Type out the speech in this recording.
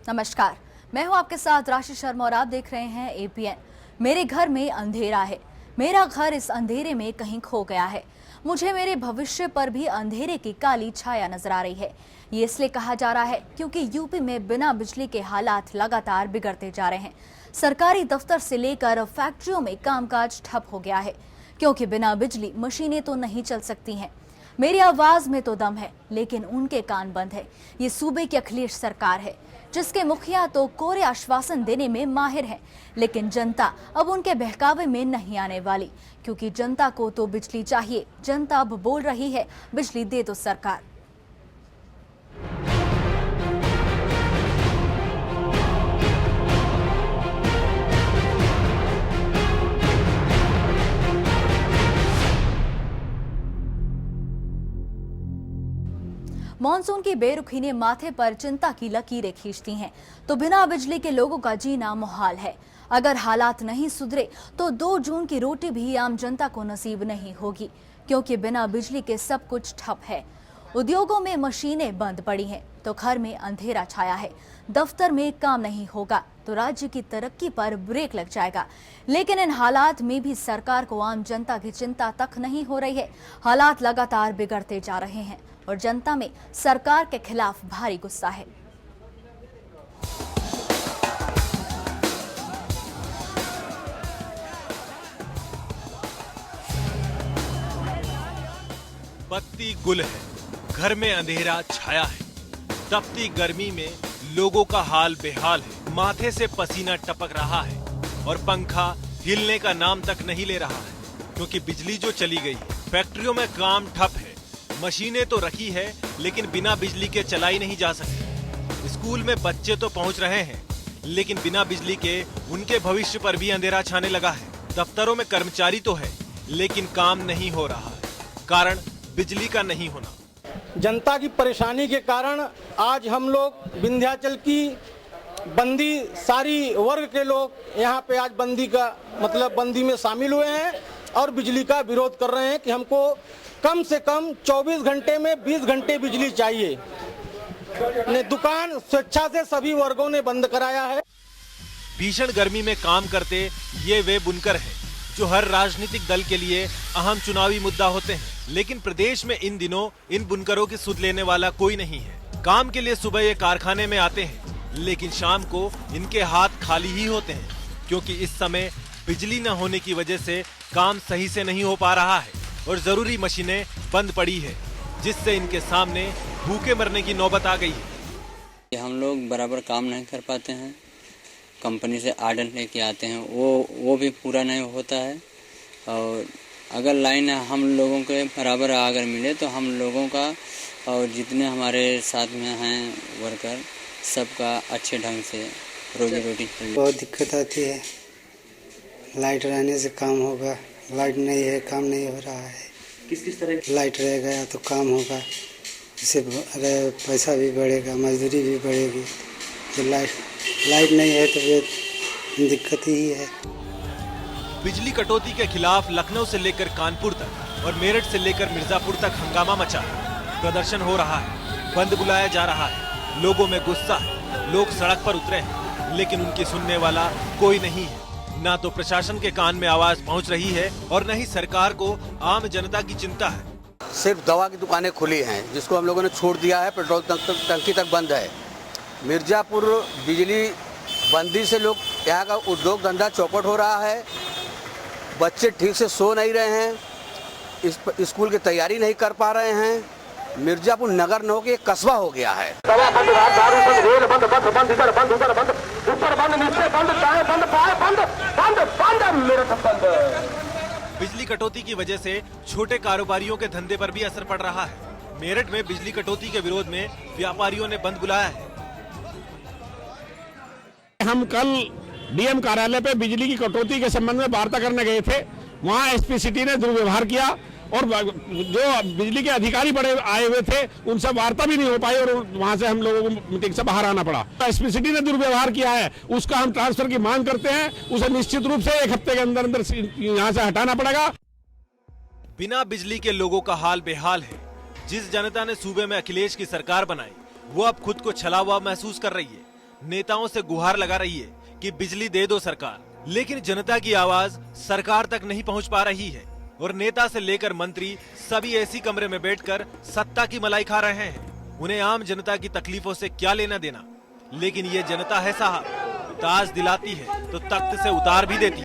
नमस्कार, मैं हूं आपके साथ राशि शर्मा और आप देख रहे हैं एपीएन। मेरे घर में अंधेरा है, मेरा घर इस अंधेरे में कहीं खो गया है। मुझे मेरे भविष्य पर भी अंधेरे की काली छाया नजर आ रही है। ये इसलिए कहा जा रहा है क्योंकि यूपी में बिना बिजली के हालात लगातार बिगड़ते जा रहे हैं। सरकारी दफ्तर से लेकर फैक्ट्रियों में कामकाज ठप हो गया है, क्योंकि बिना बिजली मशीनें तो नहीं चल सकती हैं। मेरी आवाज में तो दम है, लेकिन उनके कान बंद है। ये सूबे की अखिलेश सरकार है, जिसके मुखिया तो कोरे आश्वासन देने में माहिर है, लेकिन जनता अब उनके बहकावे में नहीं आने वाली, क्योंकि जनता को तो बिजली चाहिए। जनता अब बोल रही है, बिजली दे दो सरकार। मॉनसून की बेरुखी ने माथे पर चिंता की लकीरें खींचती हैं, तो बिना बिजली के लोगों का जीना मुहाल है। अगर हालात नहीं सुधरे तो 2 जून की रोटी भी आम जनता को नसीब नहीं होगी, क्योंकि बिना बिजली के सब कुछ ठप है। उद्योगों में मशीनें बंद पड़ी हैं, तो घर में अंधेरा छाया है। दफ्तर में काम नहीं होगा तो राज्य की तरक्की पर ब्रेक लग जाएगा। लेकिन इन हालात में भी सरकार को आम जनता की चिंता तक नहीं हो रही है। हालात लगातार बिगड़ते जा रहे हैं और जनता में सरकार के खिलाफ भारी गुस्सा है। बत्ती गुल है, घर में अंधेरा छाया है। तपती गर्मी में लोगों का हाल बेहाल है। माथे से पसीना टपक रहा है और पंखा हिलने का नाम तक नहीं ले रहा है, क्योंकि बिजली जो चली गई। फैक्ट्रियों में काम ठप है, मशीनें तो रखी है लेकिन बिना बिजली के चलाई नहीं जा सकती। स्कूल में बच्चे तो पहुंच रहे हैं, लेकिन बिना बिजली के उनके भविष्य पर भी अंधेरा छाने लगा है। दफ्तरों में कर्मचारी तो है, लेकिन काम नहीं हो रहा है, कारण बिजली का नहीं होना। जनता की परेशानी के कारण आज हम लोग विंध्याचल की बंदी सारी वर्ग के लोग यहाँ पे आज बंदी का मतलब बंदी में शामिल हुए हैं और बिजली का विरोध कर रहे हैं कि हमको कम से कम 24 घंटे में 20 घंटे बिजली चाहिए। ने दुकान स्वेच्छा से सभी वर्गों ने बंद कराया है। भीषण गर्मी में काम करते ये वे बुनकर हैं जो हर राजनीतिक दल के लिए अहम चुनावी मुद्दा होते हैं, लेकिन प्रदेश में इन दिनों इन बुनकरों की सुध लेने वाला कोई नहीं है। काम के लिए सुबह ये कारखाने में आते हैं, लेकिन शाम को इनके हाथ खाली ही होते हैं, क्योंकि इस समय बिजली न होने की वजह से काम सही से नहीं हो पा रहा है और जरूरी मशीनें बंद पड़ी है, जिससे इनके सामने भूखे मरने की नौबत आ गई है। हम लोग बराबर काम नहीं कर पाते हैं। कंपनी से आर्डर लेके आते हैं, वो भी पूरा नहीं होता है। और अगर लाइन हम लोगों के बराबर अगर मिले तो हम लोगों का और जितने हमारे साथ में हैं वर्कर सबका अच्छे ढंग से रोजी रोटी चल। बहुत दिक्कत आती है, लाइट रहने से काम होगा, लाइट नहीं है काम नहीं हो रहा है। किस तरह लाइट रह गया तो काम होगा, इससे पैसा भी बढ़ेगा, मजदूरी भी बढ़ेगी। तो लाइट नहीं है तो ये दिक्कत ही है। बिजली कटौती के खिलाफ लखनऊ से लेकर कानपुर तक और मेरठ से लेकर मिर्जापुर तक हंगामा मचा है। प्रदर्शन हो रहा है, बंद बुलाया जा रहा है, लोगों में गुस्सा है, लोग सड़क पर उतरे हैं, लेकिन उनकी सुनने वाला कोई नहीं है। ना तो प्रशासन के कान में आवाज पहुंच रही है और न ही सरकार को आम जनता की चिंता है। सिर्फ दवा की दुकानें खुली हैं, जिसको हम लोगों ने छोड़ दिया है। पेट्रोल टंकी तक बंद है। मिर्जापुर बिजली बंदी से लोग यहाँ का उद्योग धंधा चौपट हो रहा है। बच्चे ठीक से सो नहीं रहे हैं, स्कूल की तैयारी नहीं कर पा रहे हैं। मिर्जापुर नगर न होकर एक कस्बा हो गया है। दवा बंद, दारू बंद, रेल बंद, बस बंद, इधर बंद, उधर बंद, ऊपर बंद, नीचे बंद, दाएं बंद, बाएं बंद, बंद बंद, मेरे सब बंद। बिजली कटौती की वजह से छोटे कारोबारियों के धंधे पर भी असर पड़ रहा है। मेरठ में बिजली कटौती के विरोध में व्यापारियों ने बंद बुलाया है। हम कल डीएम कार्यालय पे बिजली की कटौती के संबंध में वार्ता करने गए थे। वहाँ एसपी सिटी ने दुर्व्यवहार किया और जो बिजली के अधिकारी बड़े आए हुए थे उनसे वार्ता भी नहीं हो पाई और वहाँ से हम लोगों को मीटिंग से बाहर आना पड़ा। एसपी सिटी ने दुर्व्यवहार किया है, उसका हम ट्रांसफर की मांग करते हैं। उसे निश्चित रूप से 1 हफ्ते के अंदर अंदर यहाँ से हटाना पड़ेगा। बिना बिजली के लोगों का हाल बेहाल है। जिस जनता ने सूबे में अखिलेश की सरकार बनाई, वो अब खुद को छला हुआ महसूस कर रही है। नेताओं से गुहार लगा रही है कि बिजली दे दो सरकार, लेकिन जनता की आवाज सरकार तक नहीं पहुंच पा रही है और नेता से लेकर मंत्री सभी ऐसी कमरे में बैठकर सत्ता की मलाई खा रहे हैं। उन्हें आम जनता की तकलीफों से क्या लेना देना। लेकिन ये जनता है साहब, ताज दिलाती है तो तख्त से उतार भी देती है।